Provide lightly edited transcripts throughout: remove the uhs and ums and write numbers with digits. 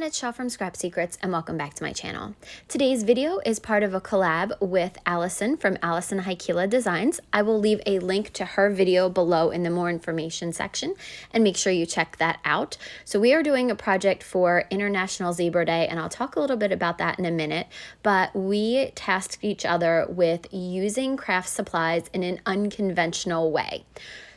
everyone, it's Shell from Scrap Secrets and welcome back to my channel. Today's video is part of a collab with Alison from Alison Designs. I will leave a link to her video below in the more information section and make sure you check that out. So we are doing a project for International Zebra Day and I'll talk a little bit about that in a minute, but we tasked each other with using craft supplies in an unconventional way.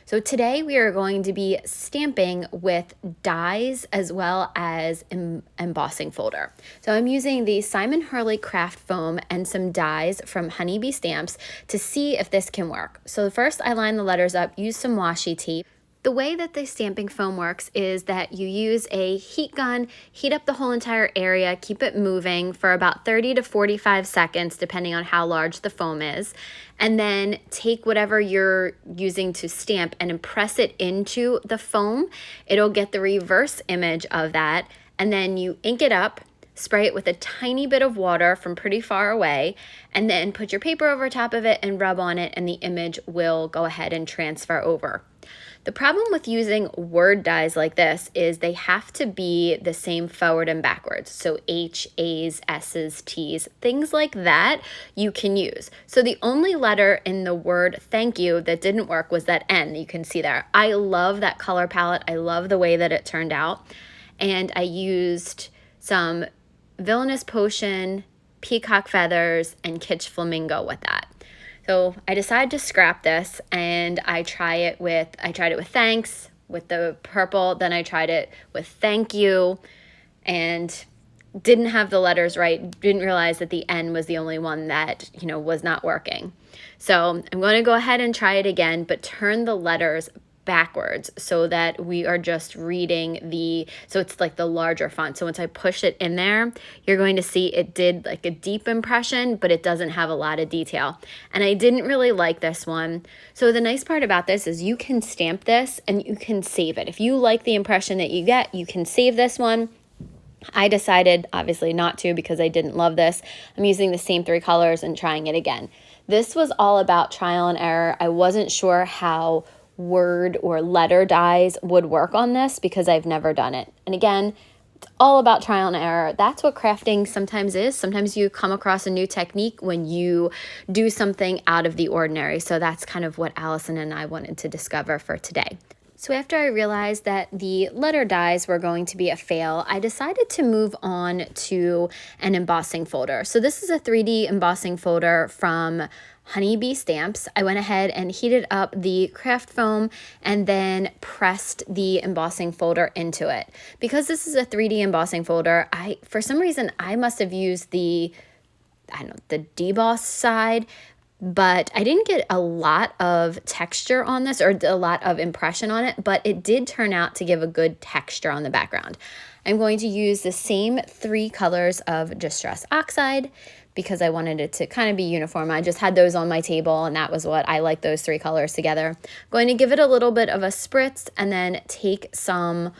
So today we are going to be stamping with dies as well as embossing folder. So I'm using the Simon Hurley craft foam and some dies from Honeybee Stamps to see if this can work. So first I line the letters up, use some washi tape. The way that the stamping foam works is that you use a heat gun, heat up the whole entire area, keep it moving for about 30 to 45 seconds, depending on how large the foam is, and then take whatever you're using to stamp and impress it into the foam. It'll get the reverse image of that, and then you ink it up, spray it with a tiny bit of water from pretty far away, and then put your paper over top of it and rub on it, and the image will go ahead and transfer over. The problem with using word dies like this is they have to be the same forward and backwards. So H, A's, S's, T's, things like that you can use. So the only letter in the word thank you that didn't work was that N you can see there. I love that color palette. I love the way that it turned out. And I used some Villainous Potion, Peacock Feathers, and Kitsch Flamingo with that. So I decided to scrap this and I tried it with thanks with the purple, then I tried it with thank you and didn't have the letters right, didn't realize that the N was the only one that, was not working. So I'm going to go ahead and try it again, but turn the letters backwards so that we are just reading so it's like the larger font. So once I push it in there, you're going to see it did like a deep impression, but it doesn't have a lot of detail. And I didn't really like this one. So the nice part about this is you can stamp this and you can save it. If you like the impression that you get, you can save this one. I decided obviously not to because I didn't love this. I'm using the same 3 colors and trying it again. This was all about trial and error. I wasn't sure how word or letter dies would work on this because I've never done it. And again, it's all about trial and error. That's what crafting sometimes is. Sometimes you come across a new technique when you do something out of the ordinary. So that's kind of what Alison and I wanted to discover for today. So after I realized that the letter dies were going to be a fail, I decided to move on to an embossing folder. So this is a 3D embossing folder from Honeybee Stamps. I went ahead and heated up the craft foam and then pressed the embossing folder into it. Because this is a 3D embossing folder, for some reason I must have used the deboss side, but I didn't get a lot of texture on this or a lot of impression on it, but it did turn out to give a good texture on the background. I'm going to use the same 3 colors of Distress Oxide because I wanted it to kind of be uniform. I just had those on my table and that was what I like, those 3 colors together. I'm going to give it a little bit of a spritz and then take some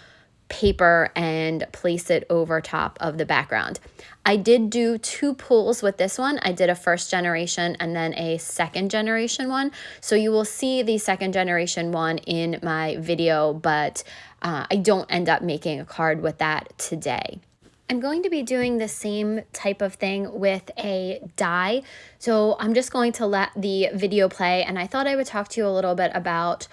paper and place it over top of the background. I did do 2 pulls with this one. I did a 1st generation and then a 2nd generation one. So you will see the 2nd generation one in my video, but I don't end up making a card with that today. I'm going to be doing the same type of thing with a die. So I'm just going to let the video play, and I thought I would talk to you a little bit about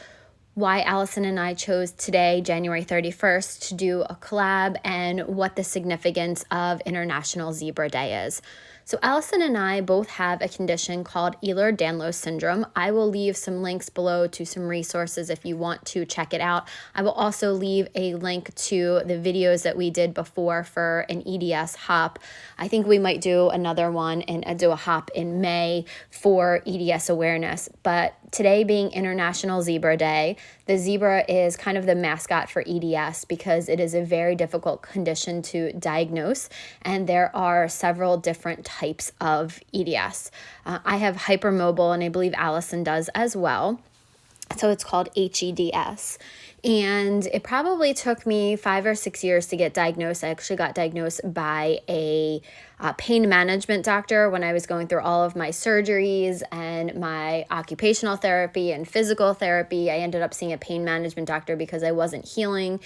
why Alison and I chose today, January 31st, to do a collab and what the significance of International Zebra Day is. So Alison and I both have a condition called Ehlers-Danlos syndrome. I will leave some links below to some resources if you want to check it out. I will also leave a link to the videos that we did before for an EDS hop. I think we might do another one and do a hop in May for EDS awareness. But today being International Zebra Day, the zebra is kind of the mascot for EDS because it is a very difficult condition to diagnose, and there are several different types of EDS. I have hypermobile, and I believe Alison does as well. So it's called HEDS. And it probably took me 5 or 6 years to get diagnosed. I actually got diagnosed by a pain management doctor when I was going through all of my surgeries and my occupational therapy and physical therapy. I ended up seeing a pain management doctor because I wasn't healing,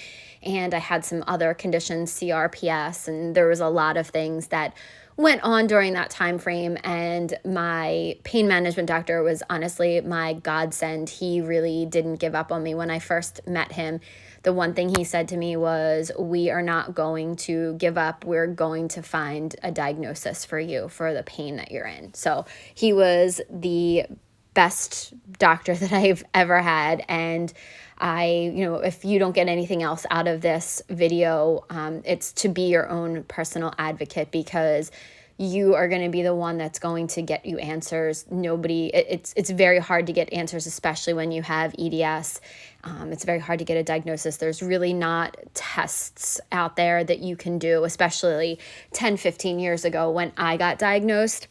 and I had some other conditions, CRPS, and there was a lot of things that went on during that time frame. And my pain management doctor was honestly my godsend. He really didn't give up on me. When I first met him, the one thing he said to me was, we are not going to give up. We're going to find a diagnosis for you for the pain that you're in. So he was the best doctor that I've ever had. And if you don't get anything else out of this video, it's to be your own personal advocate, because you are going to be the one that's going to get you answers. It's very hard to get answers, especially when you have EDS. It's very hard to get a diagnosis. There's really not tests out there that you can do, especially 10, 15 years ago when I got diagnosed.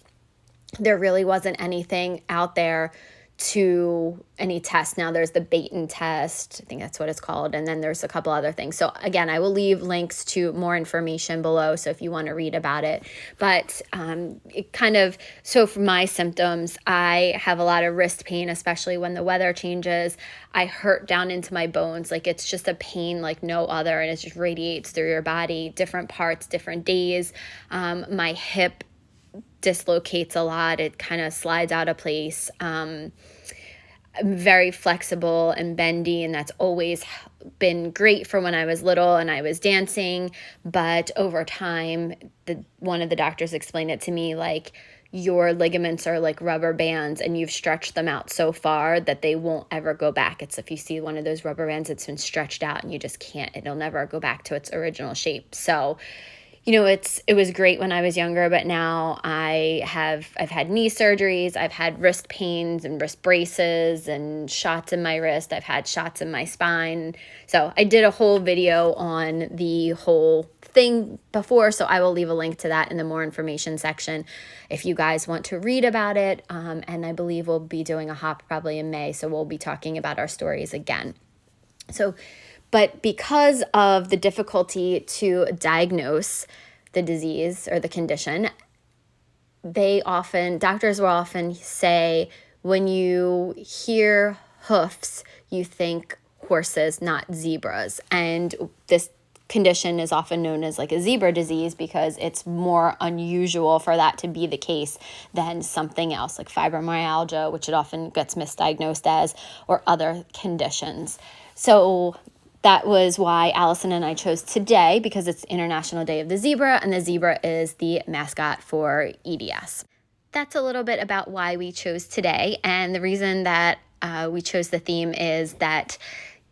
There really wasn't anything out there to any test. Now there's the Baton test, I think that's what it's called, and then there's a couple other things. So again, I will leave links to more information below, so if you want to read about it. But so for my symptoms, I have a lot of wrist pain, especially when the weather changes. I hurt down into my bones, like it's just a pain like no other, and it just radiates through your body, different parts, different days. My hip dislocates a lot. It kind of slides out of place. I'm very flexible and bendy, and that's always been great for when I was little and I was dancing. But over time, one of the doctors explained it to me like, your ligaments are like rubber bands, and you've stretched them out so far that they won't ever go back. It's if you see one of those rubber bands, it's been stretched out and you just can't, it'll never go back to its original shape. So it was great when I was younger, but now I've had knee surgeries, I've had wrist pains and wrist braces and shots in my wrist. I've had shots in my spine. So I did a whole video on the whole thing before, so I will leave a link to that in the more information section if you guys want to read about it. And I believe we'll be doing a hop probably in May, so we'll be talking about our stories again. But because of the difficulty to diagnose the disease or the condition, doctors will often say, when you hear hoofs, you think horses, not zebras. And this condition is often known as like a zebra disease because it's more unusual for that to be the case than something else like fibromyalgia, which it often gets misdiagnosed as, or other conditions. So that was why Alison and I chose today, because it's International Day of the Zebra, and the zebra is the mascot for EDS. That's a little bit about why we chose today, and the reason that we chose the theme is that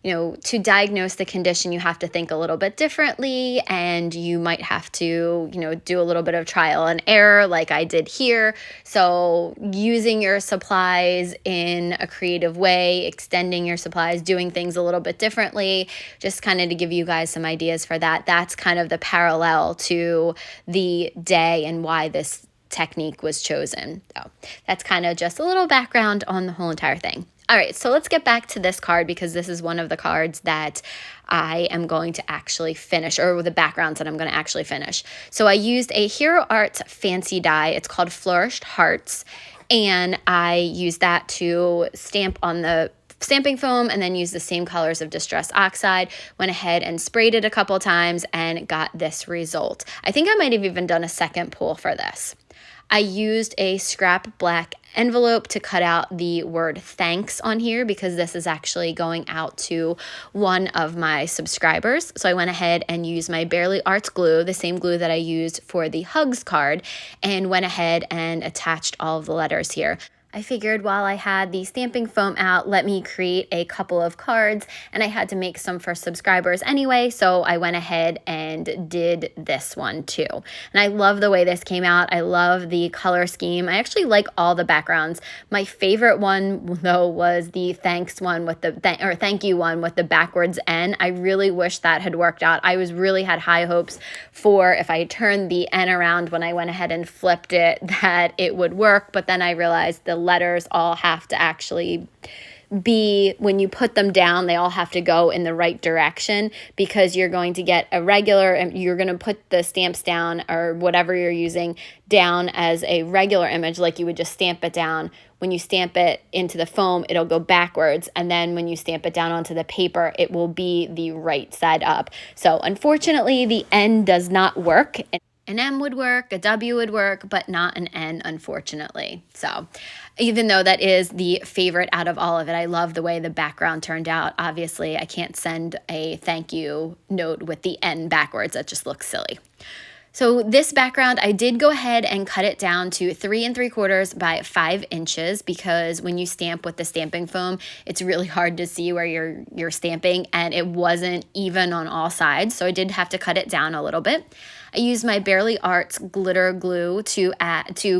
to diagnose the condition, you have to think a little bit differently, and you might have to, do a little bit of trial and error like I did here. So using your supplies in a creative way, extending your supplies, doing things a little bit differently, just kind of to give you guys some ideas for that. That's kind of the parallel to the day and why this technique was chosen. So that's kind of just a little background on the whole entire thing. All right, so let's get back to this card, because this is one of the cards that I am going to actually finish, or the backgrounds that I'm going to actually finish. So I used a Hero Arts fancy die. It's called Flourished Hearts, and I used that to stamp on the stamping foam, and then used the same colors of Distress Oxide, went ahead and sprayed it a couple times and got this result. I think I might have even done a second pull for this. I used a scrap black envelope to cut out the word thanks on here, because this is actually going out to one of my subscribers. So I went ahead and used my Barely Arts glue, the same glue that I used for the hugs card, and went ahead and attached all of the letters here. I figured while I had the stamping foam out, let me create a couple of cards, and I had to make some for subscribers anyway, so I went ahead and did this one too. And I love the way this came out. I love the color scheme. I actually like all the backgrounds. My favorite one though was the thanks one with the thank you one with the backwards N. I really wish that had worked out. I really had high hopes for, if I turned the N around when I went ahead and flipped it, that it would work, but then I realized the letters all have to actually be, when you put them down, they all have to go in the right direction, because you're going to get a regular, and you're going to put the stamps down or whatever you're using down as a regular image, like you would just stamp it down. When you stamp it into the foam, it'll go backwards, and then when you stamp it down onto the paper, it will be the right side up. So unfortunately, the N does not work. An M would work, a W would work, but not an N, unfortunately. So even though that is the favorite out of all of it, I love the way the background turned out. Obviously, I can't send a thank you note with the N backwards. That just looks silly. So this background, I did go ahead and cut it down to 3 3/4 by 5 inches, because when you stamp with the stamping foam, it's really hard to see where you're stamping, and it wasn't even on all sides. So I did have to cut it down a little bit. I used my Barely Arts glitter glue to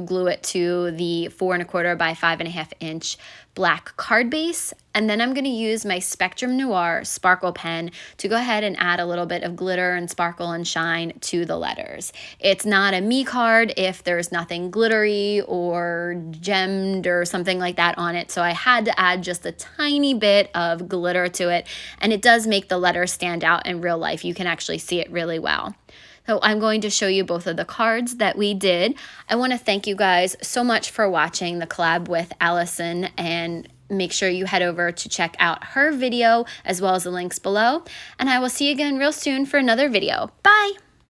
glue it to the 4 1/4 by 5 1/2 inch black card base. And then I'm going to use my Spectrum Noir sparkle pen to go ahead and add a little bit of glitter and sparkle and shine to the letters. It's not a me card if there's nothing glittery or gemmed or something like that on it. So I had to add just a tiny bit of glitter to it. And it does make the letters stand out in real life. You can actually see it really well. So I'm going to show you both of the cards that we did. I want to thank you guys so much for watching the collab with Alison, and make sure you head over to check out her video as well as the links below. And I will see you again real soon for another video. Bye!